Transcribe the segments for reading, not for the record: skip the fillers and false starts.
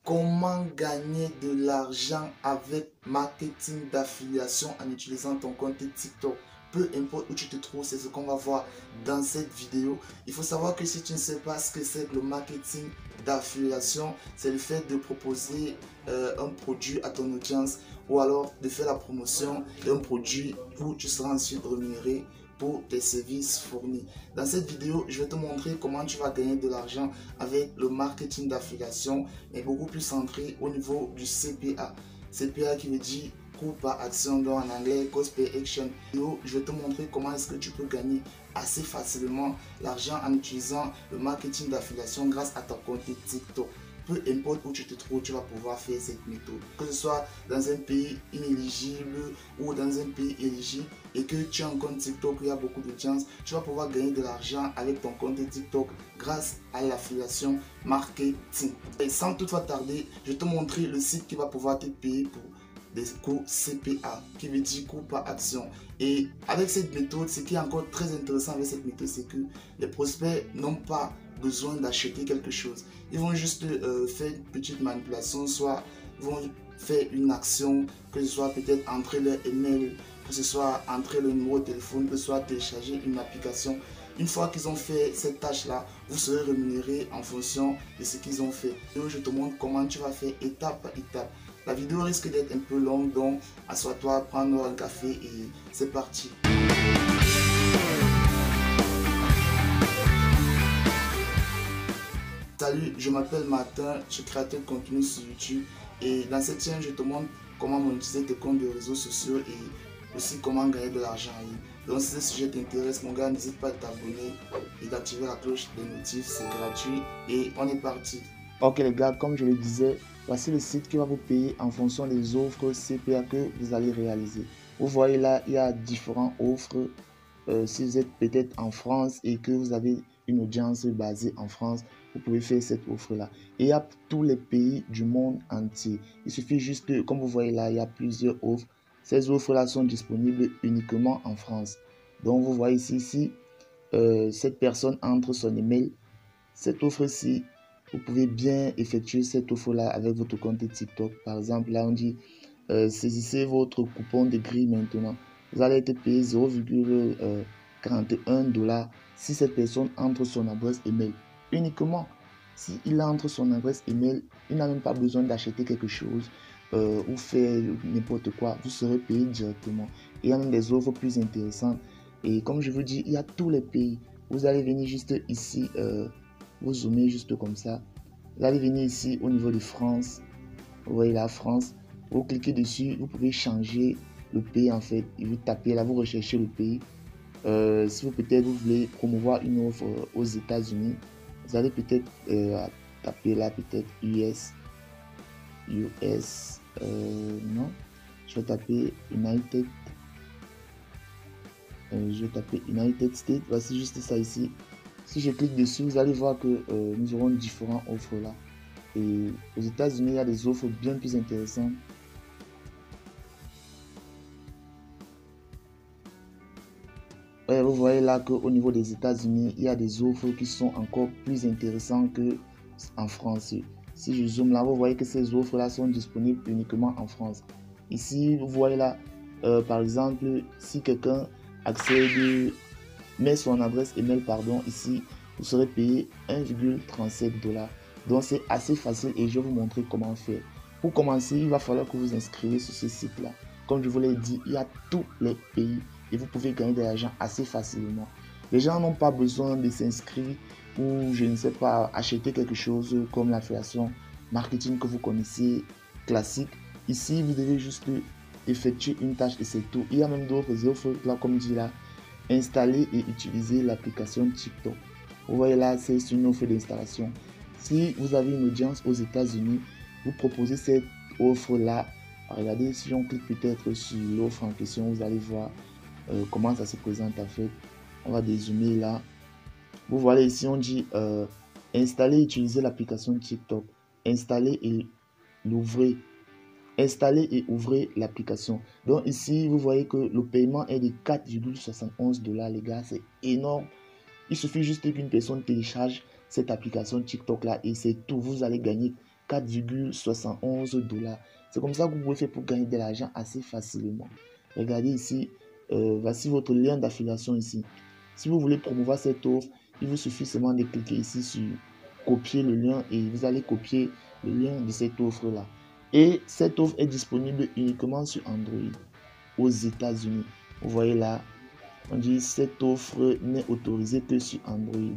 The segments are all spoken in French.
Comment gagner de l'argent avec marketing d'affiliation en utilisant ton compte TikTok? Peu importe où tu te trouves, c'est ce qu'on va voir dans cette vidéo. Il faut savoir que si tu ne sais pas ce que c'est que le marketing d'affiliation, c'est le fait de proposer un produit à ton audience ou alors de faire la promotion d'un produit où tu seras ensuite rémunéré pour tes services fournis. Dans cette vidéo, je vais te montrer comment tu vas gagner de l'argent avec le marketing d'affiliation, mais beaucoup plus centré au niveau du CPA. CPA qui veut dire coût par action, donc en anglais cost per action. Je vais te montrer comment est-ce que tu peux gagner assez facilement l'argent en utilisant le marketing d'affiliation grâce à ton compte TikTok. Peu importe où tu te trouves, tu vas pouvoir faire cette méthode. Que ce soit dans un pays inéligible ou dans un pays éligible et que tu as un compte TikTok où il y a beaucoup d'audience, tu vas pouvoir gagner de l'argent avec ton compte TikTok grâce à l'affiliation marketing. Et sans toutefois tarder, je vais te montrer le site qui va pouvoir te payer pour des coûts CPA, qui veut dire coût par action. Et avec cette méthode, ce qui est encore très intéressant avec cette méthode, c'est que les prospects n'ont pas besoin d'acheter quelque chose. Ils vont juste faire une petite manipulation, soit ils vont faire une action, que ce soit peut-être entrer leur email, que ce soit entrer le numéro de téléphone, que ce soit télécharger une application. Une fois qu'ils ont fait cette tâche-là, vous serez rémunéré en fonction de ce qu'ils ont fait. Et je te montre comment tu vas faire étape par étape. La vidéo risque d'être un peu longue, donc assois-toi, prends un café et c'est parti. Salut, je m'appelle Martin, je suis créateur de contenu sur YouTube et dans cette chaîne, je te montre comment monétiser tes comptes de réseaux sociaux et aussi comment gagner de l'argent en ligne. Donc si ce sujet t'intéresse, mon gars, n'hésite pas à t'abonner et d'activer la cloche des notifs, c'est gratuit et on est parti. Ok les gars, comme je le disais, voici le site qui va vous payer en fonction des offres CPA que vous allez réaliser. Vous voyez là, il y a différentes offres. Si vous êtes peut-être en France et que vous avez une audience basée en France, vous pouvez faire cette offre-là. Et il y a tous les pays du monde entier. Il suffit juste, comme vous voyez là, il y a plusieurs offres. Ces offres-là sont disponibles uniquement en France. Donc vous voyez ici, si cette personne entre son email, cette offre-ci, vous pouvez bien effectuer cette offre-là avec votre compte TikTok. Par exemple, là on dit saisissez votre coupon de grille maintenant. Vous allez être payé 0,41 $ si cette personne entre son adresse email. Uniquement si il entre son adresse email, il n'a même pas besoin d'acheter quelque chose ou faire n'importe quoi. Vous serez payé directement. Et il y a même des offres plus intéressantes. Et comme je vous dis, il y a tous les pays. Vous allez venir juste ici, vous zoomez juste comme ça. Vous allez venir ici au niveau de France. Vous voyez la France. Vous cliquez dessus, vous pouvez changer le pays en fait. Et vous tapez là, vous recherchez le pays. Si vous peut-être vous voulez promouvoir une offre aux États-Unis, vous allez peut-être taper là peut-être US, non, je vais taper United, United States. Voici juste ça ici. Si je clique dessus, vous allez voir que nous aurons différentes offres là. Et aux États-Unis, il y a des offres bien plus intéressantes. Vous voyez là qu'au niveau des États-Unis, il y a des offres qui sont encore plus intéressantes qu'en France. Si je zoome là, vous voyez que ces offres-là sont disponibles uniquement en France. Ici, vous voyez là, par exemple, si quelqu'un accède, met son adresse email, pardon, ici, vous serez payé 1,37 $. Donc, c'est assez facile et je vais vous montrer comment faire. Pour commencer, il va falloir que vous inscrivez sur ce site-là. Comme je vous l'ai dit, il y a tous les pays et vous pouvez gagner de l'argent assez facilement. Les gens n'ont pas besoin de s'inscrire ou, je ne sais pas, acheter quelque chose comme l'affiliation marketing que vous connaissez classique. Ici, vous devez juste effectuer une tâche et c'est tout. Il y a même d'autres offres là, comme dit là, installer et utiliser l'application TikTok. Vous voyez là, c'est une offre d'installation. Si vous avez une audience aux États-Unis, vous proposez cette offre là. Regardez, si on clique peut-être sur l'offre en question, vous allez voir comment ça se présente en fait. On va dézoomer là. Vous voyez ici, on dit installer et utiliser l'application TikTok. Installer et l'ouvrir. Installer et ouvrir l'application. Donc ici, vous voyez que le paiement est de 4,71 $, les gars. C'est énorme. Il suffit juste qu'une personne télécharge cette application TikTok là et c'est tout. Vous allez gagner $4,71. C'est comme ça que vous pouvez faire pour gagner de l'argent assez facilement. Regardez ici, voici votre lien d'affiliation ici. Si vous voulez promouvoir cette offre, il vous suffit seulement de cliquer ici sur copier le lien et vous allez copier le lien de cette offre-là. Et cette offre est disponible uniquement sur Android aux États-Unis. Vous voyez là, on dit cette offre n'est autorisée que sur Android.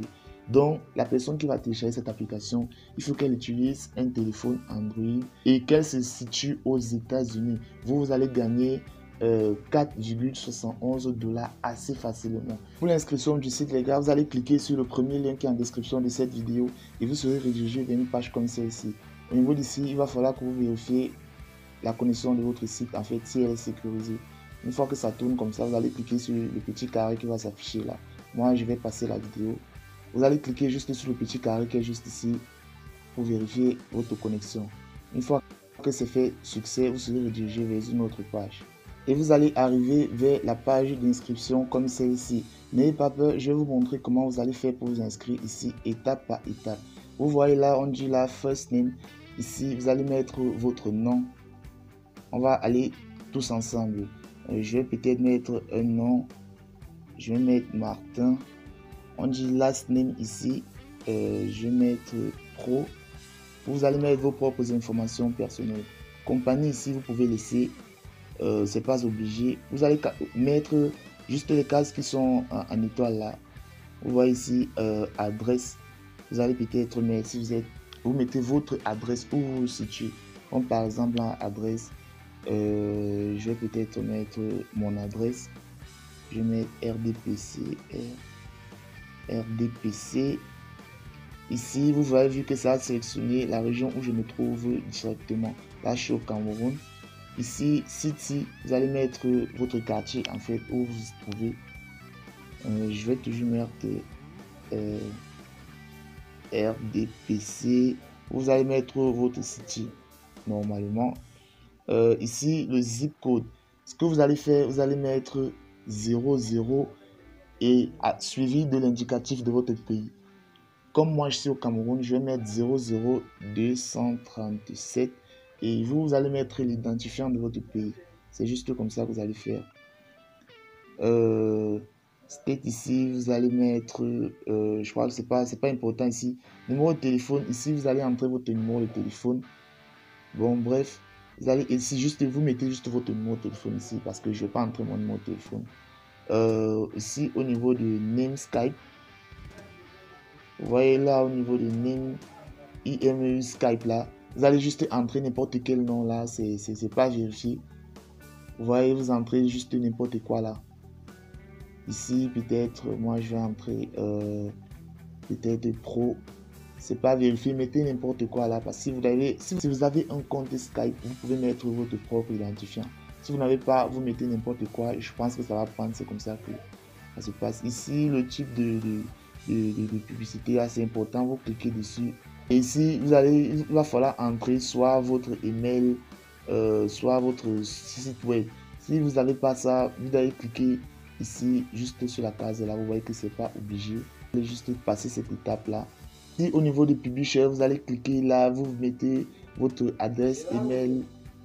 Donc, la personne qui va télécharger cette application, il faut qu'elle utilise un téléphone Android et qu'elle se situe aux États-Unis. Vous allez gagner $4,71 assez facilement. Pour l'inscription du site, les gars, vous allez cliquer sur le premier lien qui est en description de cette vidéo et vous serez redirigé vers une page comme celle-ci. Au niveau d'ici, il va falloir que vous vérifiez la connexion de votre site, en fait, si elle est sécurisée. Une fois que ça tourne comme ça, vous allez cliquer sur le petit carré qui va s'afficher là. Moi, je vais passer la vidéo. Vous allez cliquer juste sur le petit carré qui est juste ici pour vérifier votre connexion. Une fois que c'est fait succès, vous serez redirigé vers une autre page. Et vous allez arriver vers la page d'inscription comme celle-ci. N'ayez pas peur, je vais vous montrer comment vous allez faire pour vous inscrire ici, étape par étape. Vous voyez là, on dit là, first name. Ici, vous allez mettre votre nom. On va aller tous ensemble. Je vais peut-être mettre un nom. Je vais mettre Martin. On dit last name ici. Je vais mettre pro. Vous allez mettre vos propres informations personnelles. Compagnie ici, vous pouvez laisser. C'est pas obligé. Vous allez mettre juste les cases qui sont en étoile là. Vous voyez ici adresse. Vous allez peut-être mettre, si vous mettez votre adresse où vous vous situez. Comme par exemple adresse. Je vais peut-être mettre mon adresse. Je vais mettre RDPC. RDPC. Ici, vous voyez, vu que ça a sélectionné la région où je me trouve directement. Là, je suis au Cameroun. Ici, City, vous allez mettre votre quartier en fait où vous vous trouvez. Je vais toujours mettre RDPC. Vous allez mettre votre city normalement. Ici, le zip code. Ce que vous allez faire, vous allez mettre 00 et suivi de l'indicatif de votre pays. Comme moi, je suis au Cameroun, je vais mettre 00237 et vous allez mettre l'identifiant de votre pays. C'est juste comme ça que vous allez faire. State ici, vous allez mettre, je crois que c'est pas important ici. Numéro de téléphone, ici, vous allez entrer votre numéro de téléphone. Bon, bref. Vous allez ici, vous mettez juste votre numéro de téléphone ici parce que je ne vais pas entrer mon numéro de téléphone. Ici, au niveau de name Skype, vous voyez là, au niveau de name IMEU Skype là, vous allez juste entrer n'importe quel nom là, c'est pas vérifié. Vous voyez, vous entrez juste n'importe quoi là. Ici, peut-être, moi je vais entrer peut-être pro. C'est pas vérifié, mettez n'importe quoi là parce que si vous avez un compte Skype, vous pouvez mettre votre propre identifiant. Si vous n'avez pas, vous mettez n'importe quoi. Je pense que ça va prendre, c'est comme ça que ça se passe. Ici, le type de publicité assez important, vous cliquez dessus. Et ici, il va falloir entrer soit votre email, soit votre site web. Si vous n'avez pas ça, vous allez cliquer ici, juste sur la case là. Vous voyez que c'est pas obligé. Vous allez juste passer cette étape là. Si au niveau de publisher, vous allez cliquer là, vous mettez votre adresse email.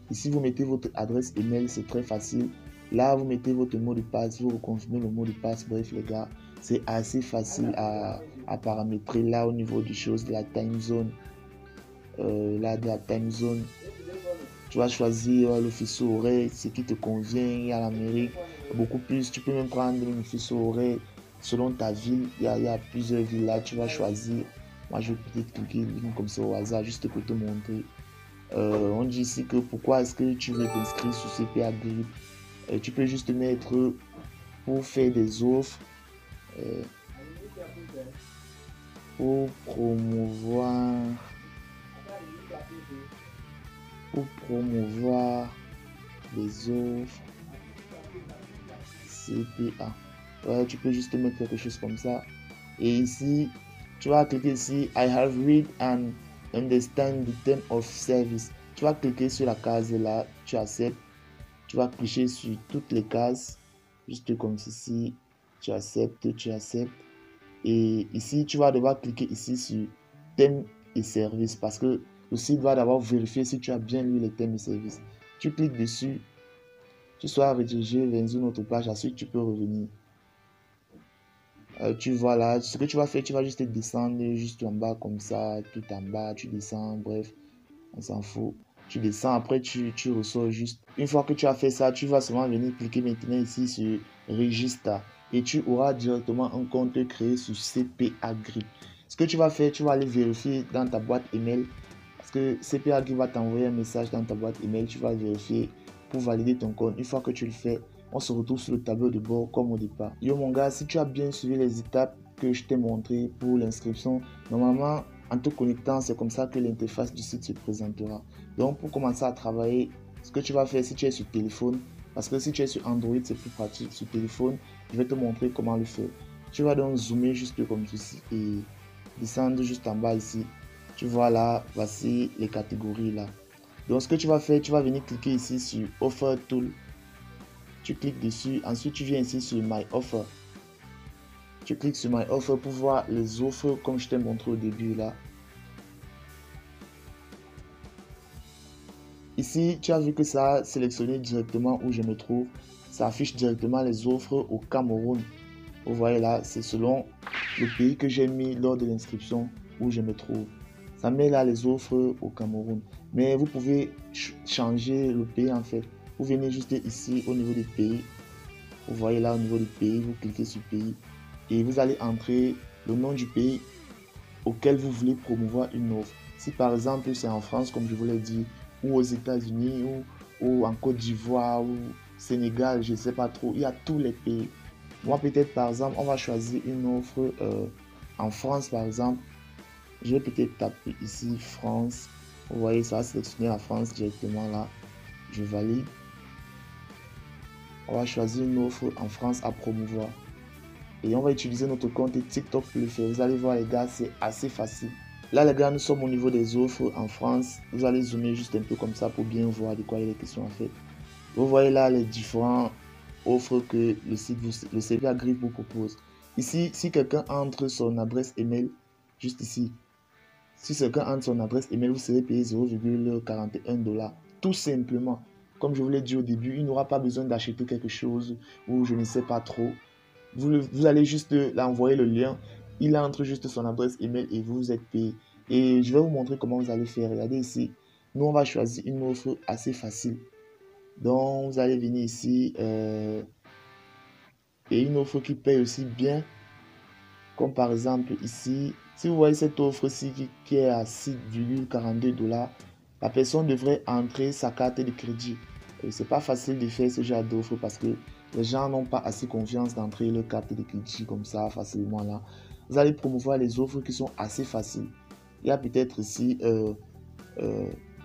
Ici, vous mettez votre adresse email, c'est très facile. Là, vous mettez votre mot de passe, vous reconfirmez le mot de passe. Bref, les gars, c'est assez facile à paramétrer. Là, au niveau des choses, de la time zone, tu vas choisir le fuseau horaire, ce qui te convient. À l'Amérique, beaucoup plus. Tu peux même prendre le fuseau horaire selon ta ville. Il y a plusieurs villes là, tu vas choisir. Moi, je vais peut-être cliquer comme ça au hasard, juste pour te montrer. On dit ici que pourquoi est-ce que tu veux t'inscrire sur CPA Grip. Tu peux juste mettre pour faire des offres, pour promouvoir les offres CPA. Ouais, tu peux juste mettre quelque chose comme ça. Et ici, tu vas cliquer ici, I have read and understand the term of service. Tu vas cliquer sur la case là, tu acceptes. Tu vas cliquer sur toutes les cases, juste comme ceci. Tu acceptes. Et ici, tu vas devoir cliquer ici sur thème et service parce que le site va d'abord vérifier si tu as bien lu les termes et services. Tu cliques dessus, tu seras redirigé vers une autre page, ensuite tu peux revenir. Tu vois là, ce que tu vas faire, tu vas juste descendre juste en bas comme ça, tout en bas, tu descends, bref, on s'en fout. Tu descends, après tu ressors juste. Une fois que tu as fait ça, tu vas seulement venir cliquer maintenant ici sur Register et tu auras directement un compte créé sur CPA Grip. Ce que tu vas faire, tu vas aller vérifier dans ta boîte email parce que CPA Grip va t'envoyer un message dans ta boîte email, tu vas vérifier pour valider ton compte. Une fois que tu le fais, on se retrouve sur le tableau de bord comme au départ. Yo mon gars, si tu as bien suivi les étapes que je t'ai montré pour l'inscription, normalement en te connectant, c'est comme ça que l'interface du site se présentera. Donc pour commencer à travailler, ce que tu vas faire si tu es sur téléphone, parce que si tu es sur Android, c'est plus pratique. Sur téléphone, je vais te montrer comment le faire. Tu vas donc zoomer juste comme ceci et descendre juste en bas ici. Tu vois là, voici les catégories là. Donc ce que tu vas faire, tu vas venir cliquer ici sur Offer Tool. Tu cliques dessus, ensuite tu viens ici sur My Offer. Tu cliques sur My Offer pour voir les offres comme je t'ai montré au début là. Ici, tu as vu que ça a sélectionné directement où je me trouve. Ça affiche directement les offres au Cameroun. Vous voyez là, c'est selon le pays que j'ai mis lors de l'inscription où je me trouve. Ça met là les offres au Cameroun. Mais vous pouvez changer le pays en fait. Vous venez juste ici au niveau des pays. Vous voyez là au niveau du pays, vous cliquez sur pays et vous allez entrer le nom du pays auquel vous voulez promouvoir une offre. Si par exemple c'est en France comme je vous l'ai dit, ou aux États-Unis, ou en Côte d'Ivoire, ou Sénégal, je ne sais pas trop, il y a tous les pays. Moi peut-être par exemple, on va choisir une offre en France par exemple. Je vais peut-être taper ici France. Vous voyez, ça va sélectionner la France directement là. Je valide. On va choisir une offre en France à promouvoir. Et on va utiliser notre compte TikTok pour le faire. Vous allez voir les gars, c'est assez facile. Là les gars, nous sommes au niveau des offres en France. Vous allez zoomer juste un peu comme ça pour bien voir de quoi il est question en fait. Vous voyez là les différentes offres que le site, le CPA Grip vous propose. Ici, si quelqu'un entre son adresse email, juste ici, si quelqu'un entre son adresse email, vous serez payé 0,41$. Tout simplement. Comme je vous l'ai dit au début, il n'aura pas besoin d'acheter quelque chose ou je ne sais pas trop. Vous allez juste l'envoyer le lien. Il entre juste son adresse email et vous êtes payé. Et je vais vous montrer comment vous allez faire. Regardez ici. Nous, on va choisir une offre assez facile. Donc, vous allez venir ici. Et une offre qui paye aussi bien. Comme par exemple ici. Si vous voyez cette offre-ci qui est à 6,42$, la personne devrait entrer sa carte de crédit. C'est pas facile de faire ce genre d'offre parce que les gens n'ont pas assez confiance d'entrer leur carte de crédit comme ça facilement là. Vous allez promouvoir les offres qui sont assez faciles. Il y a peut-être ici,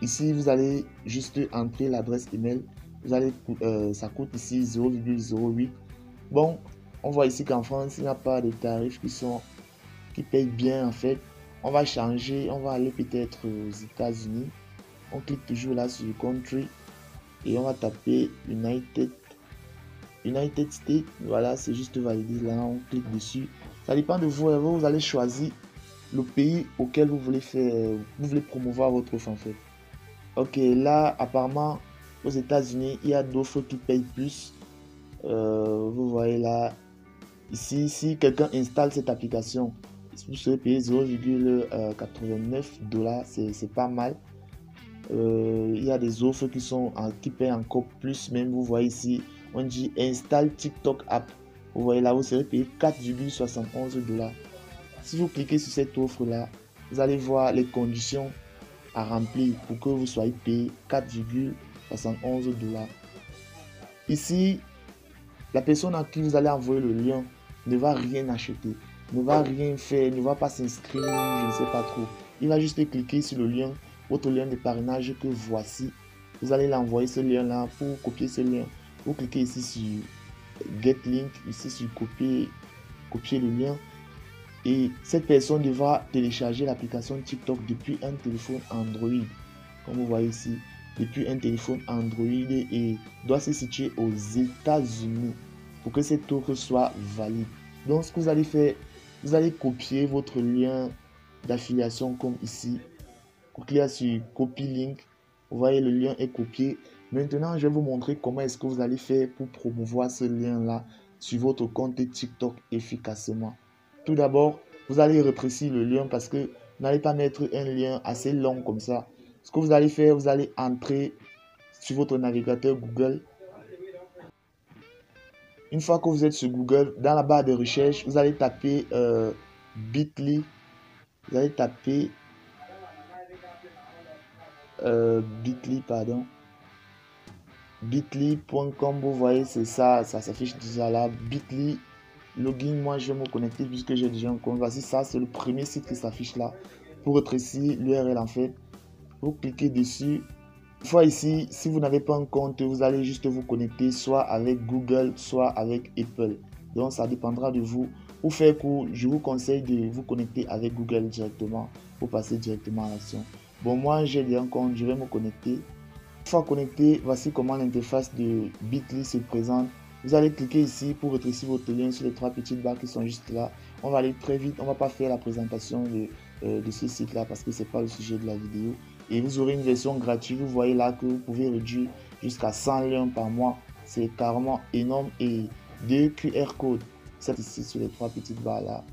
ici vous allez juste entrer l'adresse email. Vous allez, ça coûte ici 0,08. Bon, on voit ici qu'en France, il n'y a pas de tarifs qui payent bien en fait. On va changer, on va aller peut-être aux États-Unis. On clique toujours là sur Country et on va taper United States. Voilà, c'est juste validé là, on clique dessus. Ça dépend de vous, vous allez choisir le pays auquel vous voulez promouvoir votre offre en fait. Ok, là apparemment aux États-Unis, il y a d'autres qui payent plus. Vous voyez là, ici, si quelqu'un installe cette application, vous serez payé 0,89$, c'est pas mal. Il y a des offres qui payent encore plus, même vous voyez ici, on dit installe TikTok app. Vous voyez là, vous serez payé 4,71$. Si vous cliquez sur cette offre là, vous allez voir les conditions à remplir pour que vous soyez payé 4,71$. Ici, la personne à qui vous allez envoyer le lien ne va rien acheter, ne va rien faire, ne va pas s'inscrire, je ne sais pas trop. Il va juste cliquer sur le lien, votre lien de parrainage que voici. Vous allez l'envoyer ce lien là. Pour copier ce lien, vous cliquez ici sur Get Link, ici sur copier le lien. Et cette personne devra télécharger l'application TikTok depuis un téléphone Android. Comme vous voyez ici, depuis un téléphone Android et doit se situer aux États-Unis pour que cette offre soit valide. Donc ce que vous allez faire, vous allez copier votre lien d'affiliation comme ici. Vous cliquez sur copy link. Vous voyez, le lien est copié. Maintenant, je vais vous montrer comment est-ce que vous allez faire pour promouvoir ce lien-là sur votre compte TikTok efficacement. Tout d'abord, vous allez rétrécir le lien parce que vous n'allez pas mettre un lien assez long comme ça. Ce que vous allez faire, vous allez entrer sur votre navigateur Google. Une fois que vous êtes sur Google, dans la barre de recherche, vous allez taper Bitly. Vous allez taper Bitly, pardon. Bitly.com, vous voyez, c'est ça, ça s'affiche déjà là. Bitly, login, moi je vais me connecter puisque j'ai déjà un compte. Voici ça, c'est le premier site qui s'affiche là. Pour rétrécir l'URL en fait, vous cliquez dessus. Une fois ici, si vous n'avez pas un compte, vous allez juste vous connecter soit avec Google, soit avec Apple. Donc ça dépendra de vous. Pour faire court, je vous conseille de vous connecter avec Google directement pour passer directement à l'action. Bon, moi j'ai déjà un compte, je vais me connecter. Une fois connecté, voici comment l'interface de Bitly se présente. Vous allez cliquer ici pour rétrécir votre lien sur les trois petites barres qui sont juste là. On va aller très vite, on ne va pas faire la présentation de ce site là parce que ce n'est pas le sujet de la vidéo. Et vous aurez une version gratuite, vous voyez là que vous pouvez réduire jusqu'à 100 liens par mois. C'est carrément énorme. Et 2 QR codes, c'est ici sur les trois petites barres là.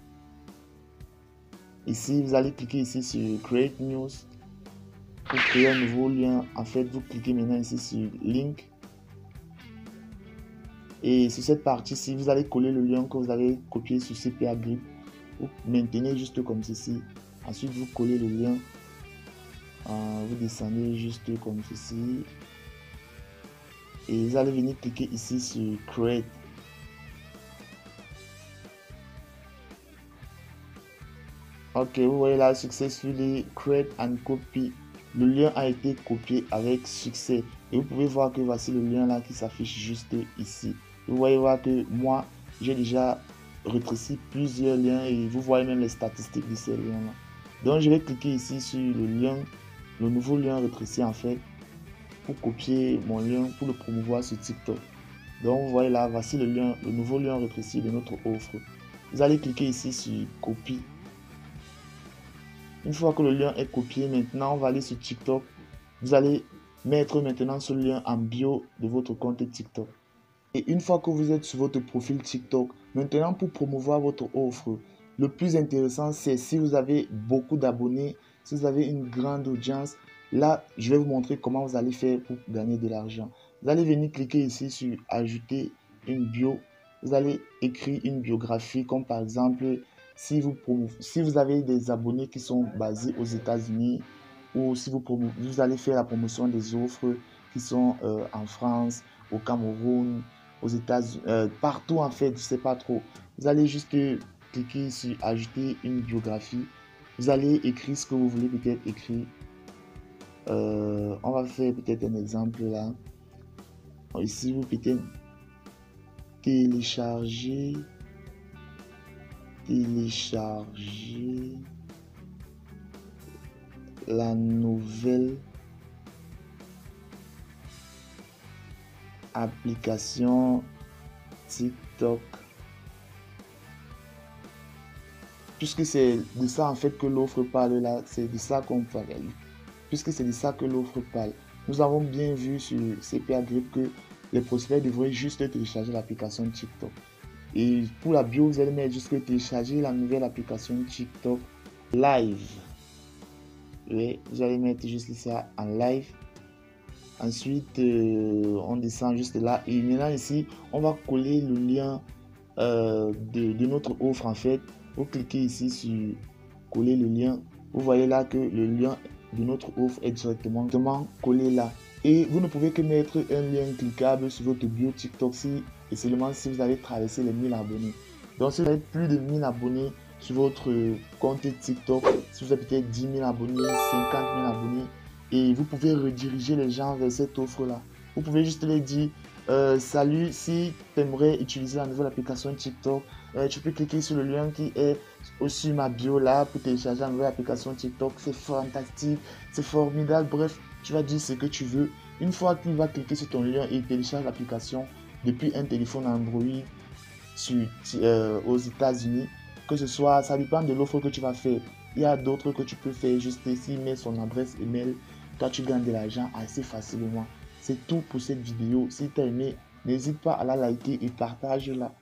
Ici, vous allez cliquer ici sur Create News pour créer un nouveau lien. En fait, vous cliquez maintenant ici sur Link. Et sur cette partie-ci, vous allez coller le lien que vous avez copié sur CPA Grip. Vous maintenez juste comme ceci. Ensuite, vous collez le lien. Vous descendez juste comme ceci. Et vous allez venir cliquer ici sur Create. Ok, vous voyez là, Successfully Create and Copy. Le lien a été copié avec succès. Et vous pouvez voir que voici le lien là qui s'affiche juste ici. Vous voyez voir que moi, j'ai déjà rétréci plusieurs liens et vous voyez même les statistiques de ces liens là. Donc, je vais cliquer ici sur le lien, le nouveau lien rétréci en fait, pour copier mon lien, pour le promouvoir sur TikTok. Donc, vous voyez là, voici le lien, le nouveau lien rétréci de notre offre. Vous allez cliquer ici sur Copie. Une fois que le lien est copié, maintenant, on va aller sur TikTok. Vous allez mettre maintenant ce lien en bio de votre compte TikTok. Et une fois que vous êtes sur votre profil TikTok, maintenant pour promouvoir votre offre, le plus intéressant, c'est si vous avez beaucoup d'abonnés, si vous avez une grande audience. Là, je vais vous montrer comment vous allez faire pour gagner de l'argent. Vous allez venir cliquer ici sur Ajouter une bio. Vous allez écrire une biographie comme par exemple, si vous avez des abonnés qui sont basés aux États-Unis ou si vous allez faire la promotion des offres qui sont en France, au Cameroun, aux États-Unis, partout en fait, je ne sais pas trop. Vous allez juste cliquer sur Ajouter une biographie. Vous allez écrire ce que vous voulez peut-être écrire. On va faire peut-être un exemple là. Ici, vous peut-être télécharger la nouvelle application TikTok. Puisque c'est de ça en fait que l'offre parle là, c'est de ça qu'on parle. Puisque c'est de ça que l'offre parle. Nous avons bien vu sur CPA Grip que les prospects devraient juste télécharger l'application TikTok. Et pour la bio, vous allez mettre juste télécharger la nouvelle application TikTok Live. Oui, vous allez mettre juste ça en live. Ensuite, on descend juste là. Et maintenant ici, on va coller le lien de notre offre en fait. Vous cliquez ici sur coller le lien. Vous voyez là que le lien de notre offre est directement collé là. Et vous ne pouvez que mettre un lien cliquable sur votre bio TikTok et seulement si vous avez traversé les 1000 abonnés. Donc si vous avez plus de 1000 abonnés sur votre compte TikTok, si vous avez peut-être 10 000 abonnés, 50 000 abonnés, et vous pouvez rediriger les gens vers cette offre là. Vous pouvez juste leur dire salut, si tu aimerais utiliser la nouvelle application TikTok, tu peux cliquer sur le lien qui est au-dessus ma bio là pour télécharger la nouvelle application TikTok. C'est fantastique, c'est formidable. Bref, tu vas dire ce que tu veux. Une fois qu'il va cliquer sur ton lien et télécharge l'application depuis un téléphone Android aux États-Unis, que ce soit, ça dépend de l'offre que tu vas faire. Il y a d'autres que tu peux faire juste ici, mets son adresse email. Toi, tu gagnes de l'argent assez facilement. C'est tout pour cette vidéo. Si tu as aimé, n'hésite pas à la liker et partage-la.